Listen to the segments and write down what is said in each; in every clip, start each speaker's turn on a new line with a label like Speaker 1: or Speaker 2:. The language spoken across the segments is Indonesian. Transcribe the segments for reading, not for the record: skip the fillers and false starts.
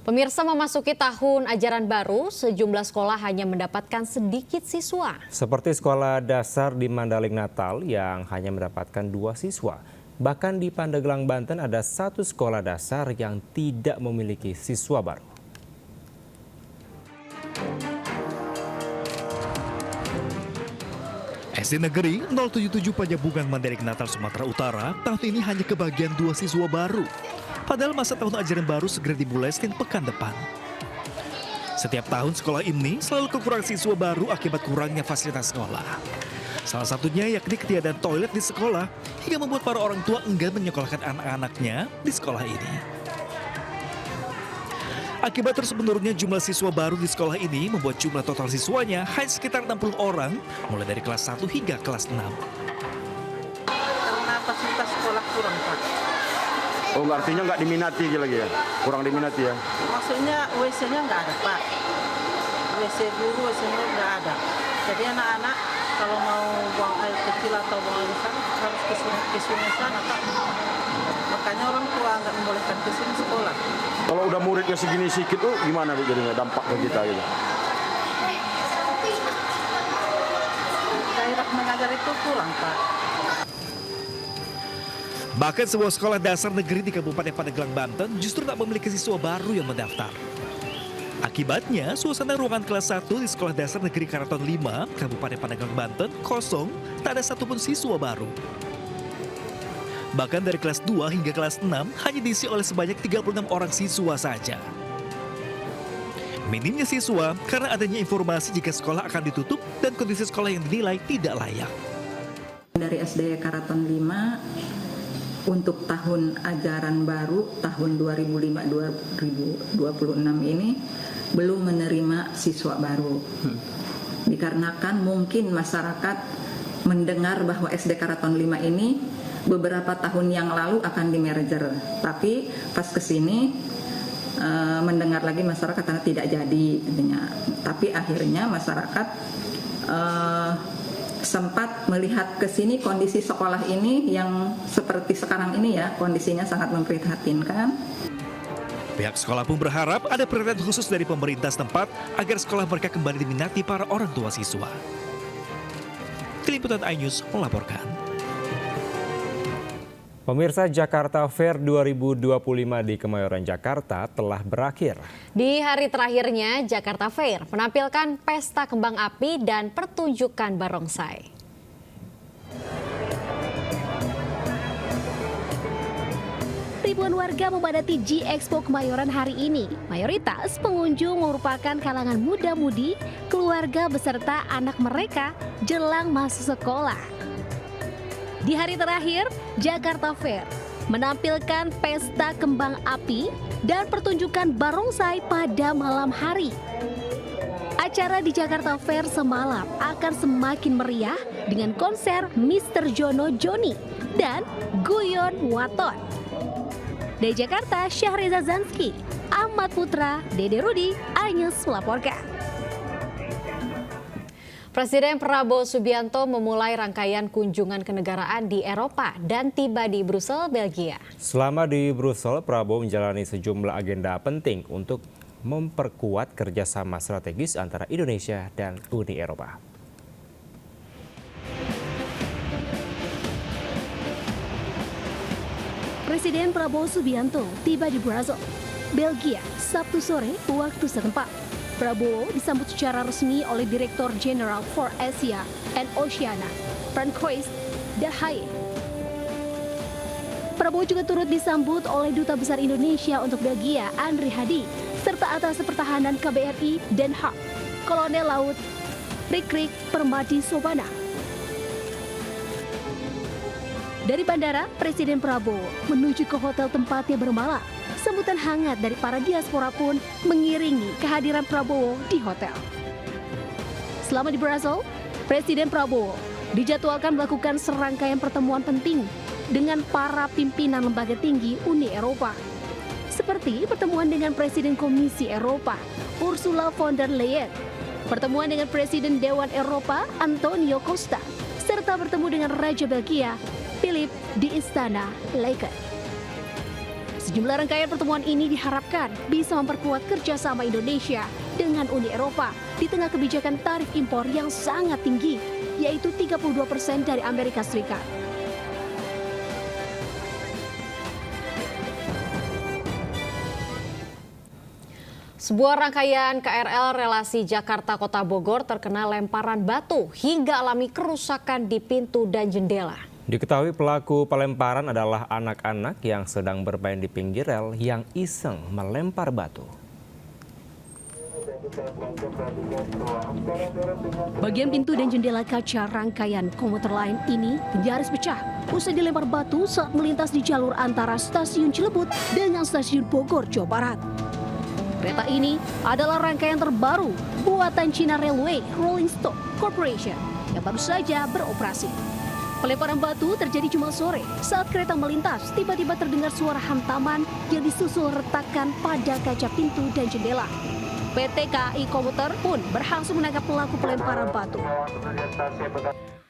Speaker 1: Pemirsa, memasuki tahun ajaran baru, sejumlah sekolah hanya mendapatkan sedikit siswa.
Speaker 2: Seperti sekolah dasar di Mandailing Natal yang hanya mendapatkan 2 siswa. Bahkan di Pandeglang, Banten ada 1 sekolah dasar yang tidak memiliki siswa baru.
Speaker 3: SD Negeri 077 Panyabungan Mandailing Natal, Sumatera Utara tahun ini hanya kebagian 2 siswa baru. Padahal masa tahun ajaran baru segera dimulai Senin pekan depan. Setiap tahun sekolah ini selalu kekurangan siswa baru akibat kurangnya fasilitas sekolah. Salah satunya yakni ketiadaan toilet di sekolah hingga membuat para orang tua enggan menyekolahkan anak-anaknya di sekolah ini. Akibat terus menurunnya jumlah siswa baru di sekolah ini membuat jumlah total siswanya hanya sekitar 60 orang mulai dari kelas 1 hingga kelas 6.
Speaker 4: Karena fasilitas sekolah kurang, Pak.
Speaker 5: Oh, artinya nggak diminati lagi ya? Kurang diminati ya?
Speaker 4: Maksudnya WC-nya nggak ada, Pak. WC guru, WC-nya nggak ada. Jadi anak-anak kalau mau buang air kecil atau buang air besar harus ke sungai sana, Pak. Makanya orang tua nggak membolehkan ke sini sekolah.
Speaker 5: Kalau udah muridnya segini sedikit tuh gimana Bu jadinya dampak ke kita gitu?
Speaker 4: Daerah mengajar itu kurang, Pak.
Speaker 3: Bahkan sebuah sekolah dasar negeri di Kabupaten Pandeglang, Banten justru tak memiliki siswa baru yang mendaftar. Akibatnya, suasana ruangan kelas 1 di Sekolah Dasar Negeri Karaton 5, Kabupaten Pandeglang, Banten kosong, tak ada satupun siswa baru. Bahkan dari kelas 2 hingga kelas 6 hanya diisi oleh sebanyak 36 orang siswa saja. Minimnya siswa karena adanya informasi jika sekolah akan ditutup dan kondisi sekolah yang dinilai tidak layak.
Speaker 6: Dari SD Karaton 5 untuk tahun ajaran baru tahun 2005-2026 ini belum menerima siswa baru. Dikarenakan mungkin masyarakat mendengar bahwa SD Karaton 5 ini beberapa tahun yang lalu akan di-merger. Tapi pas kesini mendengar lagi masyarakat karena tidak jadi. Tapi akhirnya masyarakat sempat melihat ke sini kondisi sekolah ini yang seperti sekarang ini ya, kondisinya sangat memprihatinkan.
Speaker 3: Pihak sekolah pun berharap ada perhatian khusus dari pemerintah setempat agar sekolah mereka kembali diminati para orang tua siswa. Tim Liputan iNews melaporkan.
Speaker 2: Pemirsa, Jakarta Fair 2025 di Kemayoran, Jakarta telah berakhir.
Speaker 1: Di hari terakhirnya, Jakarta Fair menampilkan pesta kembang api dan pertunjukan barongsai.
Speaker 7: Ribuan warga memadati G-Expo Kemayoran hari ini. Mayoritas pengunjung merupakan kalangan muda-mudi, keluarga beserta anak mereka jelang masuk sekolah. Di hari terakhir, Jakarta Fair menampilkan pesta kembang api dan pertunjukan barongsai pada malam hari. Acara di Jakarta Fair semalam akan semakin meriah dengan konser Mr. Jono Joni dan Guyon Waton. Dari Jakarta, Syahriza Zanski, Ahmad Putra, Dede Rudi, iNews melaporkan.
Speaker 1: Presiden Prabowo Subianto memulai rangkaian kunjungan kenegaraan di Eropa dan tiba di Brussel, Belgia.
Speaker 2: Selama di Brussel, Prabowo menjalani sejumlah agenda penting untuk memperkuat kerjasama strategis antara Indonesia dan Uni Eropa.
Speaker 7: Presiden Prabowo Subianto tiba di Brussel, Belgia, Sabtu sore waktu setempat. Prabowo disambut secara resmi oleh Direktur Jenderal for Asia and Oceania, Francois de Haye. Prabowo juga turut disambut oleh Duta Besar Indonesia untuk Belgia, Andri Hadi, serta Atas Pertahanan KBRI Den Haag, Kolonel Laut Rikrik Permadi Sobana. Dari bandara, Presiden Prabowo menuju ke hotel tempatnya bermalam. Sambutan hangat dari para diaspora pun mengiringi kehadiran Prabowo di hotel. Selama di Brussel, Presiden Prabowo dijadwalkan melakukan serangkaian pertemuan penting dengan para pimpinan lembaga tinggi Uni Eropa. Seperti pertemuan dengan Presiden Komisi Eropa, Ursula von der Leyen, pertemuan dengan Presiden Dewan Eropa, Antonio Costa, serta bertemu dengan Raja Belgia, Philip di Istana Laken. Sejumlah rangkaian pertemuan ini diharapkan bisa memperkuat kerjasama Indonesia dengan Uni Eropa di tengah kebijakan tarif impor yang sangat tinggi, yaitu 32% dari Amerika Serikat.
Speaker 1: Sebuah rangkaian KRL relasi Jakarta-Kota Bogor terkena lemparan batu hingga alami kerusakan di pintu dan jendela.
Speaker 2: Diketahui pelaku pelemparan adalah anak-anak yang sedang bermain di pinggir rel yang iseng melempar batu.
Speaker 7: Bagian pintu dan jendela kaca rangkaian komuter lain ini nyaris pecah usai dilempar batu saat melintas di jalur antara stasiun Cilebut dengan stasiun Bogor, Jawa Barat. Kereta ini adalah rangkaian terbaru buatan China Railway Rolling Stock Corporation yang baru saja beroperasi. Pelemparan batu terjadi Jumat sore saat kereta melintas. Tiba-tiba terdengar suara hantaman yang disusul retakan pada kaca pintu dan jendela. PT KAI Komuter pun berhasil menangkap pelaku pelemparan batu.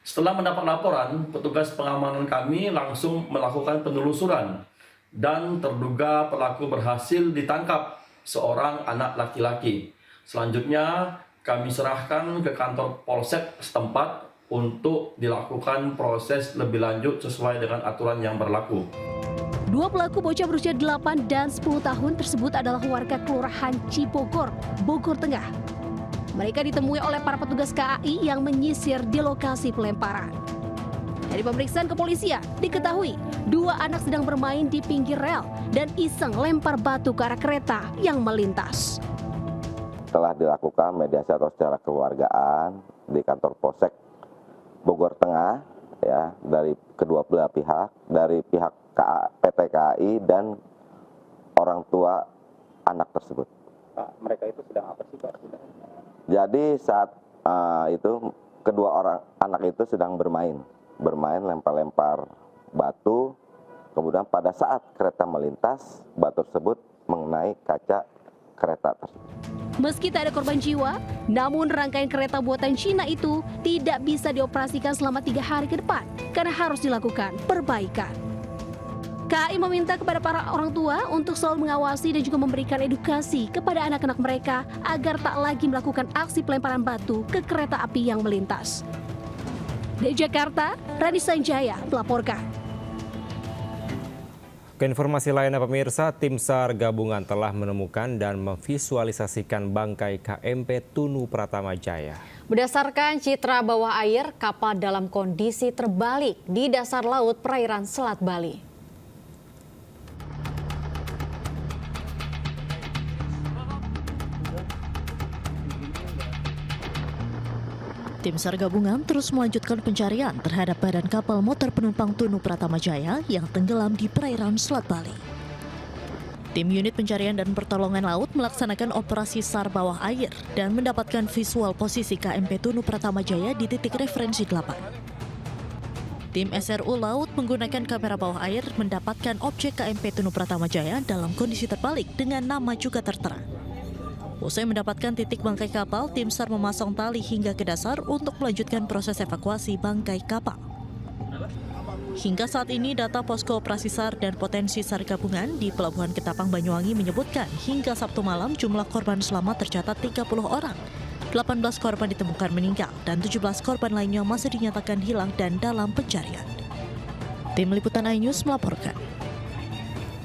Speaker 8: Setelah mendapat laporan, petugas pengamanan kami langsung melakukan penelusuran dan terduga pelaku berhasil ditangkap, seorang anak laki-laki. Selanjutnya kami serahkan ke kantor polsek setempat untuk dilakukan proses lebih lanjut sesuai dengan aturan yang berlaku.
Speaker 7: Dua pelaku bocah berusia 8 dan 10 tahun tersebut adalah warga Kelurahan Cipogor, Bogor Tengah. Mereka ditemui oleh para petugas KAI yang menyisir di lokasi pelemparan. Dari pemeriksaan kepolisian, diketahui dua anak sedang bermain di pinggir rel dan iseng lempar batu ke arah kereta yang melintas.
Speaker 9: Telah dilakukan mediasi atau secara keluargaan di kantor Polsek Bogor Tengah, ya, dari kedua belah pihak, dari pihak PT KAI dan orang tua anak tersebut.
Speaker 10: Pak, mereka itu sedang apa sih, Pak?
Speaker 9: Jadi saat itu kedua orang anak itu sedang bermain lempar-lempar batu, kemudian pada saat kereta melintas, batu tersebut mengenai kaca kereta tersebut.
Speaker 7: Meski tak ada korban jiwa, namun rangkaian kereta buatan Cina itu tidak bisa dioperasikan selama 3 hari ke depan karena harus dilakukan perbaikan. KAI meminta kepada para orang tua untuk selalu mengawasi dan juga memberikan edukasi kepada anak-anak mereka agar tak lagi melakukan aksi pelemparan batu ke kereta api yang melintas. Dari Jakarta, Rani Sanjaya melaporkan.
Speaker 2: Ke informasi lainnya pemirsa, tim SAR gabungan telah menemukan dan memvisualisasikan bangkai KMP Tunu Pratama Jaya.
Speaker 1: Berdasarkan citra bawah air, kapal dalam kondisi terbalik di dasar laut perairan Selat Bali.
Speaker 11: Tim SAR gabungan terus melanjutkan pencarian terhadap badan kapal motor penumpang Tunu Pratama Jaya yang tenggelam di perairan Selat Bali. Tim unit pencarian dan pertolongan laut melaksanakan operasi SAR bawah air dan mendapatkan visual posisi KMP Tunu Pratama Jaya di titik referensi 8. Tim SRU Laut menggunakan kamera bawah air mendapatkan objek KMP Tunu Pratama Jaya dalam kondisi terbalik dengan nama juga tertera. Usai mendapatkan titik bangkai kapal, tim SAR memasang tali hingga ke dasar untuk melanjutkan proses evakuasi bangkai kapal. Hingga saat ini data posko operasi SAR dan potensi SAR gabungan di Pelabuhan Ketapang Banyuwangi menyebutkan hingga Sabtu malam jumlah korban selamat tercatat 30 orang. 18 korban ditemukan meninggal dan 17 korban lainnya masih dinyatakan hilang dan dalam pencarian. Tim Liputan iNews melaporkan.